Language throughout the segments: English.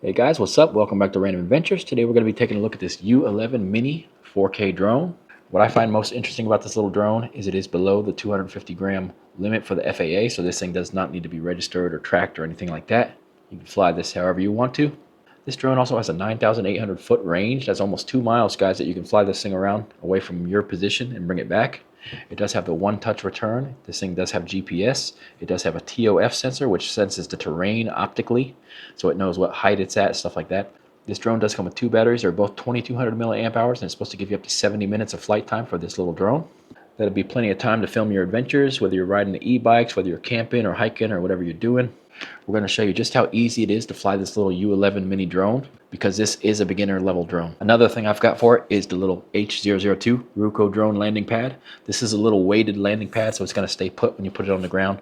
Hey guys, what's up? Welcome back to Random Adventures. Today we're going to be taking a look at this U11MINI 4K drone. What I find most interesting about this little drone is it is below the 250 gram limit for the FAA, so this thing does not need to be registered or tracked or anything like that. You can fly this however you want to. This drone also has a 9,800 foot range. That's almost 2 miles, guys, that you can fly this thing around away from your position and bring it back. It does have the one-touch return. This thing does have GPS. It does have a TOF sensor, which senses the terrain optically, so it knows what height it's at, stuff like that. This drone does come with 2 batteries. They're both 2200 milliamp hours, and it's supposed to give you up to 70 minutes of flight time for this little drone. That'll be plenty of time to film your adventures, whether you're riding the e-bikes, whether you're camping or hiking or whatever you're doing. We're going to show you just how easy it is to fly this little U11MINI drone, because this is a beginner level drone. Another thing I've got for it is the little H002 Ruko drone landing pad. This is a little weighted landing pad, so it's going to stay put when you put it on the ground.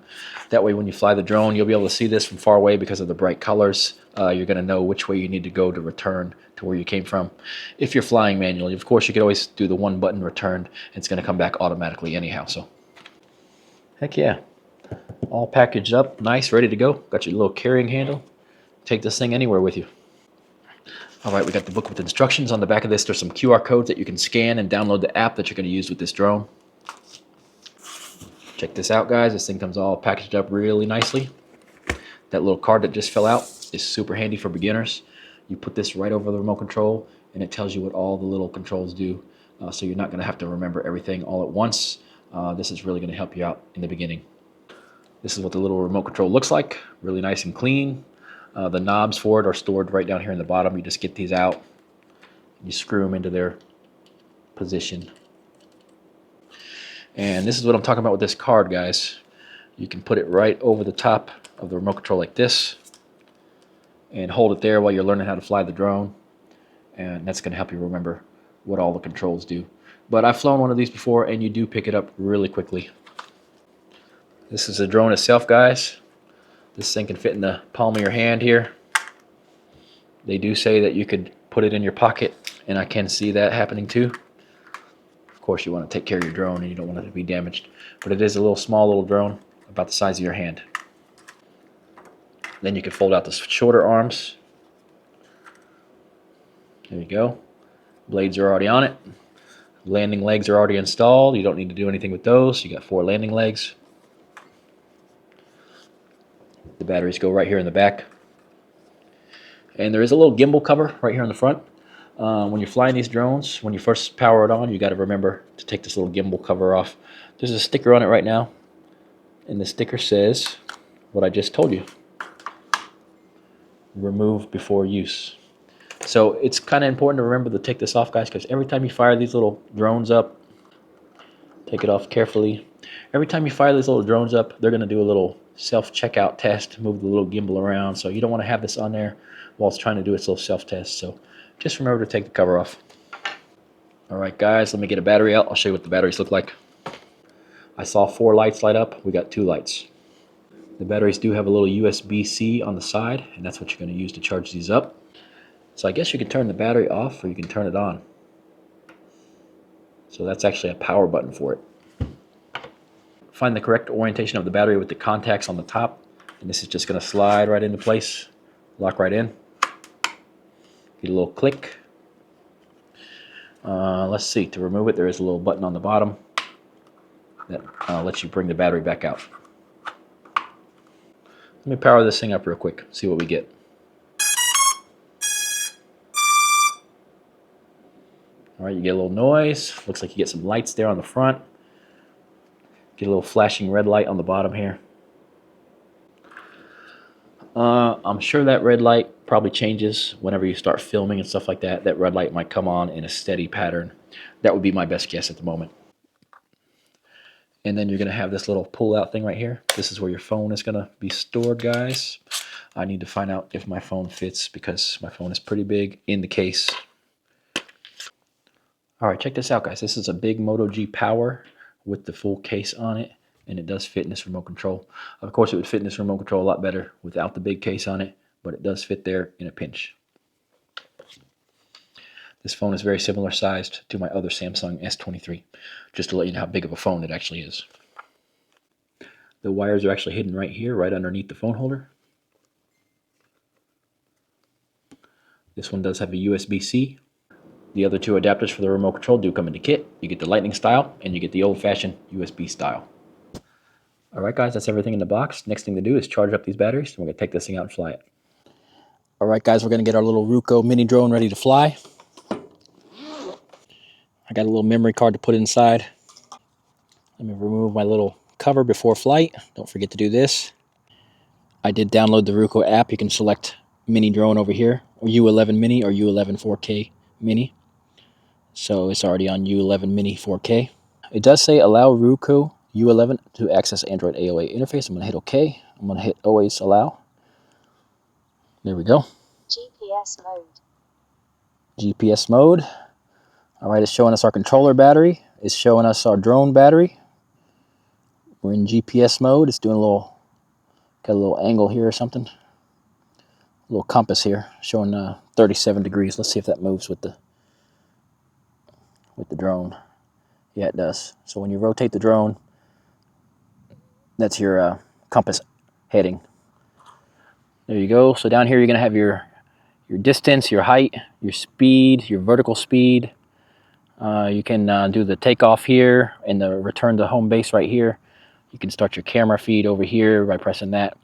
That way when you fly the drone, you'll be able to see this from far away because of the bright colors. You're going to know which way you need to go to return to where you came from. If you're flying manually, of course, you could always do the one button return. It's going to come back automatically anyhow. So heck yeah. All packaged up, nice, ready to go. Got your little carrying handle. Take this thing anywhere with you. All right, we got the book with instructions. On the back of this, there's some QR codes that you can scan and download the app that you're going to use with this drone. Check this out, guys. This thing comes all packaged up really nicely. That little card that just fell out is super handy for beginners. You put this right over the remote control, and it tells you what all the little controls do. So you're not going to have to remember everything all at once. This is really going to help you out in the beginning. This is what the little remote control looks like, really nice and clean. The knobs for it are stored right down here in the bottom. You just get these out, you screw them into their position. And this is what I'm talking about with this card, guys. You can put it right over the top of the remote control like this and hold it there while you're learning how to fly the drone. And that's going to help you remember what all the controls do. But I've flown one of these before, and you do pick it up really quickly. This is the drone itself, guys. This thing can fit in the palm of your hand here. They do say that you could put it in your pocket, and I can see that happening too. Of course, you want to take care of your drone and you don't want it to be damaged. But it is a small little drone, about the size of your hand. Then you can fold out the shorter arms. There you go. Blades are already on it. Landing legs are already installed. You don't need to do anything with those. You got 4 landing legs. The batteries go right here in the back. And there is a little gimbal cover right here in the front. When you're flying these drones, when you first power it on, you got to remember to take this little gimbal cover off. There's a sticker on it right now, and the sticker says what I just told you. Remove before use. So it's kind of important to remember to take this off, guys, because every time you fire these little drones up, take it off carefully. Every time you fire these little drones up, they're going to do a little self-checkout test, move the little gimbal around. So you don't want to have this on there while it's trying to do its little self-test. So just remember to take the cover off. All right, guys, let me get a battery out. I'll show you what the batteries look like. I saw 4 lights light up. We got 2 lights. The batteries do have a little USB-C on the side, and that's what you're going to use to charge these up. So I guess you can turn the battery off or you can turn it on. So that's actually a power button for it. Find the correct orientation of the battery with the contacts on the top, and this is just going to slide right into place, lock right in. Get a little click. Let's see, to remove it there is a little button on the bottom that lets you bring the battery back out. Let me power this thing up real quick, see what we get. Alright, you get a little noise. Looks like you get some lights there on the front. Get a little flashing red light on the bottom here. I'm sure that red light probably changes whenever you start filming and stuff like that. That red light might come on in a steady pattern. That would be my best guess at the moment. And then you're going to have this little pull-out thing right here. This is where your phone is going to be stored, guys. I need to find out if my phone fits because my phone is pretty big in the case. Alright, check this out, guys. This is a big Moto G Power with the full case on it, and it does fit in this remote control. Of course, it would fit in this remote control a lot better without the big case on it, but it does fit there in a pinch. This phone is very similar sized to my other Samsung S23, just to let you know how big of a phone it actually is. The wires are actually hidden right here, right underneath the phone holder. This one does have a USB-C. The other two adapters for the remote control do come in the kit. You get the Lightning style and you get the old-fashioned USB style. Alright guys, that's everything in the box. Next thing to do is charge up these batteries, and we're going to take this thing out and fly it. Alright guys, we're going to get our little Ruko mini drone ready to fly. I got a little memory card to put inside. Let me remove my little cover before flight. Don't forget to do this. I did download the Ruko app. You can select mini drone over here, or U11MINI or U11 4K mini. So it's already on U11 Mini 4K. It does say allow Ruko U11 to access Android AOA interface. I'm going to hit OK. I'm going to hit always allow. There we go. GPS mode. GPS mode. All right, it's showing us our controller battery. It's showing us our drone battery. We're in GPS mode. It's doing got a little angle here or something. A little compass here showing 37 degrees. Let's see if that moves with the drone. Yeah, it does. So when you rotate the drone, that's your compass heading. There you go. So down here you're going to have your distance, your height, your speed, your vertical speed. You can do the takeoff here and the return to home base right here. You can start your camera feed over here by pressing that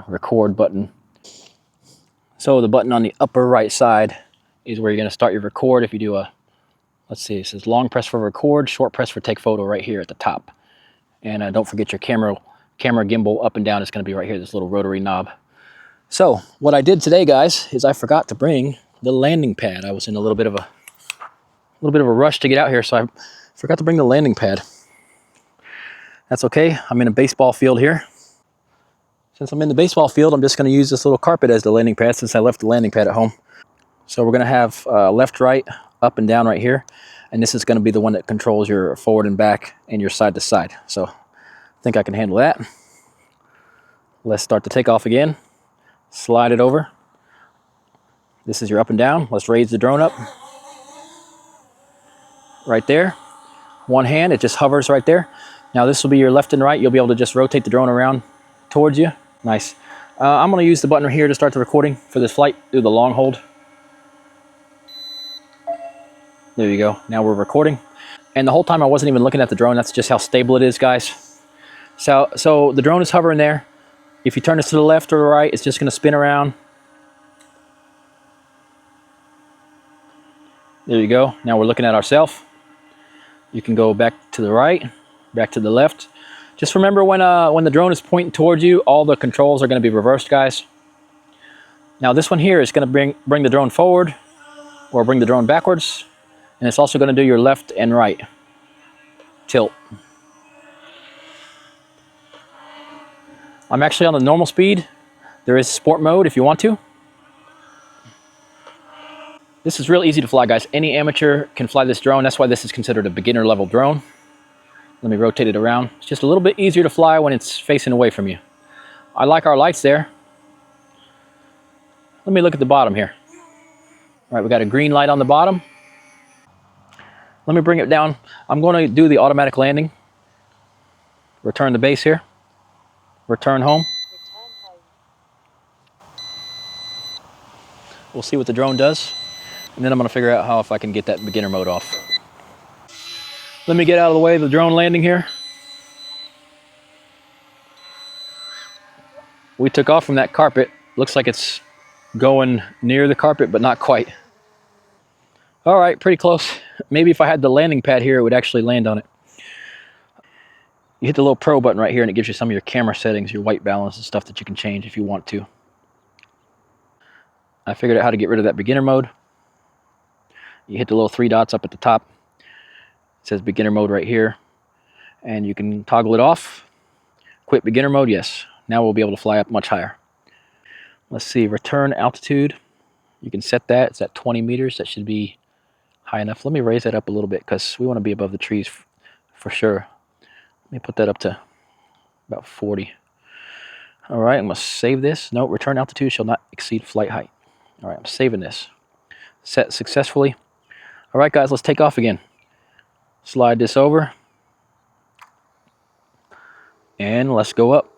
record button. So the button on the upper right side is where you're going to start your record. If you do let's see, it says long press for record, short press for take photo right here at the top. And don't forget your camera gimbal up and down is going to be right here, this little rotary knob. So what I did today, guys, is I forgot to bring the landing pad. I was in a little bit of a rush to get out here, so I forgot to bring the landing pad. That's okay. I'm in a baseball field here. Since I'm in the baseball field, I'm just going to use this little carpet as the landing pad since I left the landing pad at home. So we're going to have left, right, up and down right here. And this is going to be the one that controls your forward and back and your side to side. So I think I can handle that. Let's start the takeoff again. Slide it over. This is your up and down. Let's raise the drone up. Right there. One hand, it just hovers right there. Now this will be your left and right. You'll be able to just rotate the drone around towards you. Nice. I'm going to use the button right here to start the recording for this flight. Do the long hold. There you go. Now we're recording. And the whole time I wasn't even looking at the drone. That's just how stable it is, guys. So the drone is hovering there. If you turn this to the left or the right, it's just going to spin around. There you go. Now we're looking at ourselves. You can go back to the right, back to the left. Just remember when the drone is pointing towards you, all the controls are going to be reversed, guys. Now this one here is going to bring the drone forward or bring the drone backwards. And it's also going to do your left and right tilt. I'm actually on the normal speed. There is sport mode if you want to. This is real easy to fly, guys. Any amateur can fly this drone. That's why this is considered a beginner level drone. Let me rotate it around. It's just a little bit easier to fly when it's facing away from you. I like our lights there. Let me look at the bottom here. All right, we got a green light on the bottom. Let me bring it down. I'm going to do the automatic landing. Return to base here. Return home. We'll see what the drone does. And then I'm going to figure out if I can get that beginner mode off. Let me get out of the way of the drone landing here. We took off from that carpet. Looks like it's going near the carpet, but not quite. All right, pretty close. Maybe if I had the landing pad here, it would actually land on it. You hit the little pro button right here and it gives you some of your camera settings, your white balance and stuff that you can change if you want to. I figured out how to get rid of that beginner mode. You hit the little three dots up at the top. It says beginner mode right here. And you can toggle it off. Quit beginner mode, yes. Now we'll be able to fly up much higher. Let's see, return altitude. You can set that. It's at 20 meters. That should be high enough. Let me raise that up a little bit because we want to be above the trees for sure. Let me put that up to about 40. All right, I'm going to save this. No, return altitude shall not exceed flight height. All right, I'm saving this. Set successfully. All right, guys, let's take off again. Slide this over. And let's go up.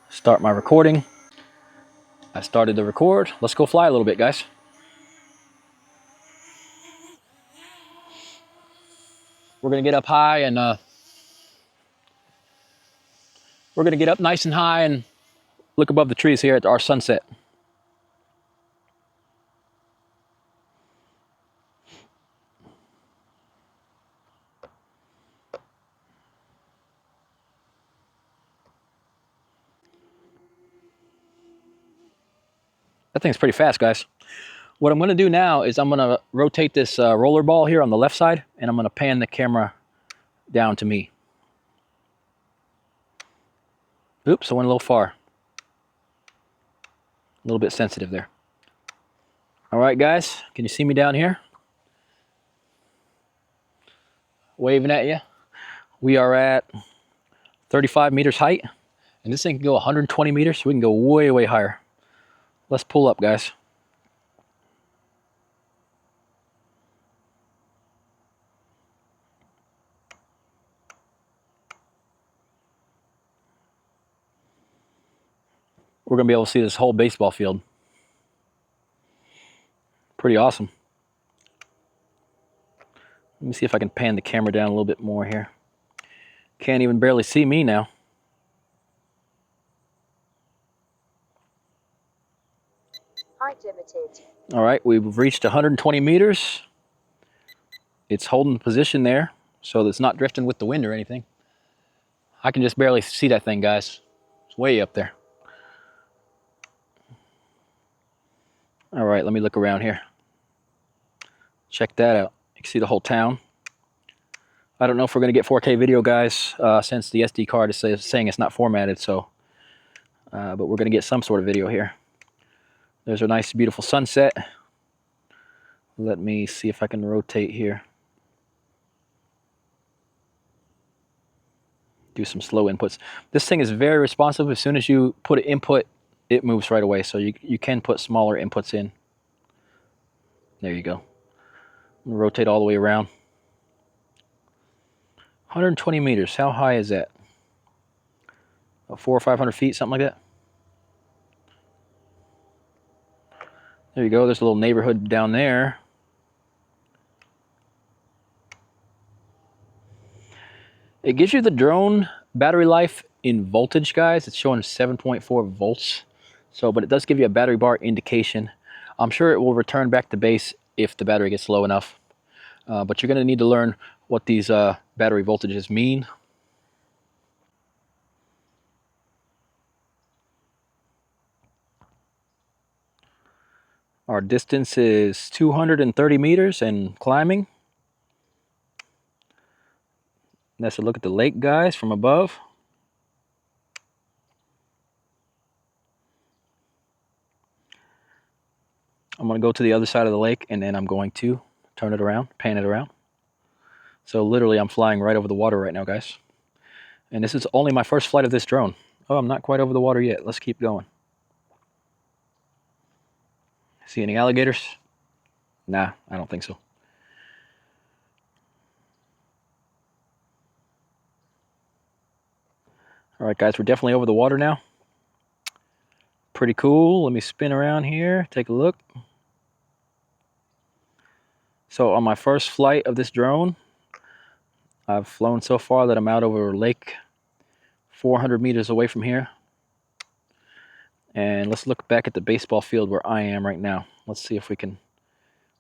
Start my recording. I started to record. Let's go fly a little bit, guys. We're gonna get up high and we're gonna get up nice and high and look above the trees here at our sunset. That thing's pretty fast, guys. What I'm gonna do now is I'm gonna rotate this roller ball here on the left side, and I'm gonna pan the camera down to me. Oops, I went a little far. A little bit sensitive there. All right, guys, can you see me down here? Waving at you. We are at 35 meters height, and this thing can go 120 meters, so we can go way, way higher. Let's pull up, guys. We're gonna be able to see this whole baseball field. Pretty awesome. Let me see if I can pan the camera down a little bit more here. Can't even barely see me now. Height limited. All right, we've reached 120 meters. It's holding position there, so it's not drifting with the wind or anything. I can just barely see that thing, guys. It's way up there. All right, let me look around here. Check that out. You can see the whole town. I don't know if we're going to get 4K video, guys, since the SD card is saying it's not formatted, so, but we're going to get some sort of video here. There's a nice, beautiful sunset. Let me see if I can rotate here. Do some slow inputs. This thing is very responsive. As soon as you put an input, it moves right away, so you can put smaller inputs in. There you go. I'm going to rotate all the way around. 120 meters. How high is that? About 400 or 500 feet, something like that. There you go. There's a little neighborhood down there. It gives you the drone battery life in voltage, guys. It's showing 7.4 volts. So, but it does give you a battery bar indication. I'm sure it will return back to base if the battery gets low enough. But you're going to need to learn what these battery voltages mean. Our distance is 230 meters and climbing. That's a look at the lake, guys, from above. I'm going to go to the other side of the lake, and then I'm going to turn it around, pan it around. So literally I'm flying right over the water right now, guys. And this is only my first flight of this drone. Oh, I'm not quite over the water yet. Let's keep going. See any alligators? Nah, I don't think so. All right, guys, we're definitely over the water now. Pretty cool. Let me spin around here, take a look. So on my first flight of this drone, I've flown so far that I'm out over a lake 400 meters away from here. And let's look back at the baseball field where I am right now. Let's see if we can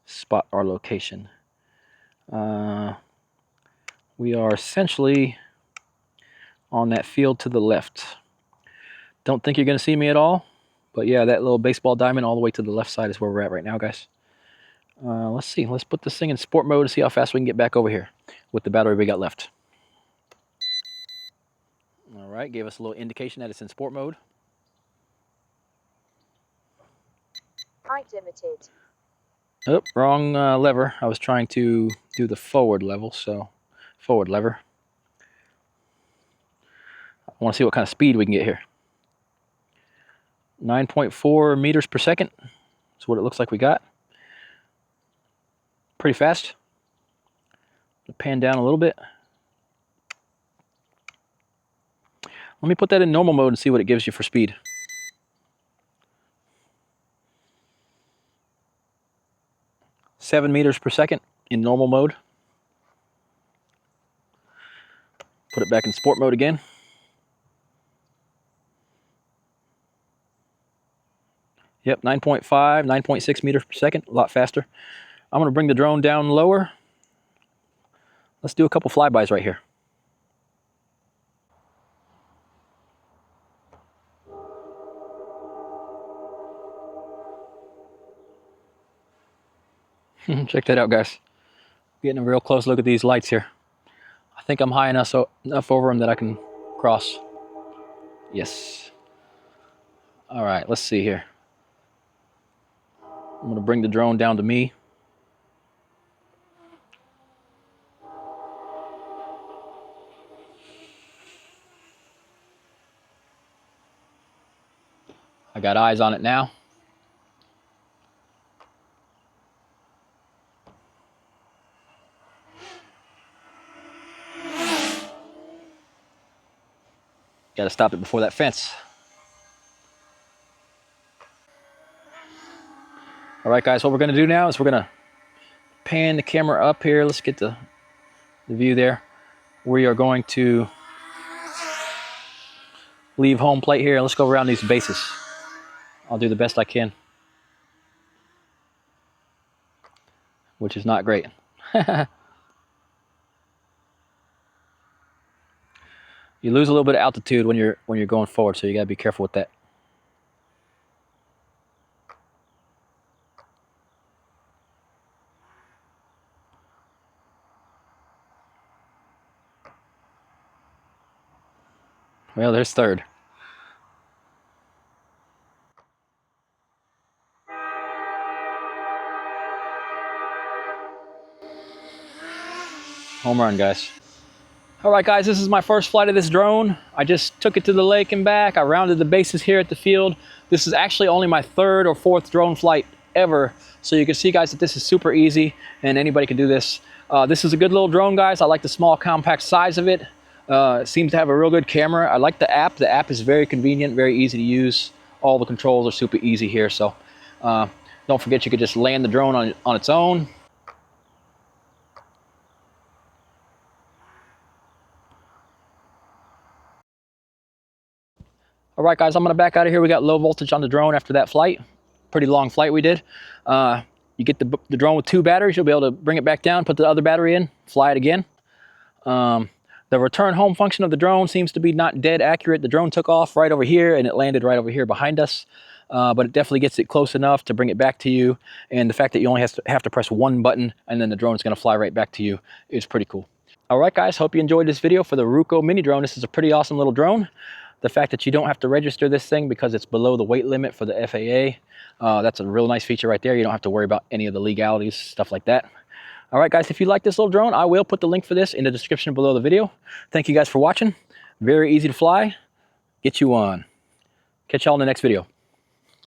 spot our location. We are essentially on that field to the left. Don't think you're going to see me at all, but yeah, that little baseball diamond all the way to the left side is where we're at right now, guys. Let's see. Let's put this thing in sport mode and see how fast we can get back over here with the battery we got left. All right, gave us a little indication that it's in sport mode. Height limited. Oh, wrong lever. I was trying to do the forward level, so forward lever. I want to see what kind of speed we can get here. 9.4 meters per second. That's what it looks like we got. Pretty fast. Pan down a little bit. Let me put that in normal mode and see what it gives you for speed. Seven meters per second in normal mode. Put it back in sport mode again. Yep, 9.5, 9.6 meters per second, a lot faster. I'm gonna bring the drone down lower. Let's do a couple flybys right here. Check that out, guys. Getting a real close look at these lights here. I think I'm high enough over them that I can cross. Yes. All right, let's see here. I'm gonna bring the drone down to me. I got eyes on it now. Got to stop it before that fence. All right, guys, what we're gonna do now is we're gonna pan the camera up here. Let's get the view there. We are going to leave home plate here. Let's go around these bases. I'll do the best I can, which is not great. You lose a little bit of altitude when you're going forward, so you gotta be careful with that. Well, there's third. Home run, guys. All right, guys, this is my first flight of this drone. I just took it to the lake and back. I rounded the bases here at the field. This is actually only my third or fourth drone flight ever. So you can see, guys, that this is super easy and anybody can do this. This is a good little drone, guys. I like the small, compact size of it. It seems to have a real good camera. I like the app. The app is very convenient, very easy to use. All the controls are super easy here. So don't forget, you could just land the drone on its own. All right, guys, I'm gonna back out of here. We got low voltage on the drone after that flight. Pretty long flight we did. You get the drone with 2 batteries. You'll be able to bring it back down, put the other battery in, fly it again. The return home function of the drone seems to be not dead accurate. The drone took off right over here and it landed right over here behind us. But it definitely gets it close enough to bring it back to you. And the fact that you only have to press one button and then the drone is gonna fly right back to you is pretty cool. All right, guys, hope you enjoyed this video for the Ruko mini drone. This is a pretty awesome little drone. The fact that you don't have to register this thing because it's below the weight limit for the FAA, that's a real nice feature right there. You don't have to worry about any of the legalities, stuff like that. All right, guys, if you like this little drone, I will put the link for this in the description below the video. Thank you guys for watching. Very easy to fly. Get you on. Catch y'all in the next video.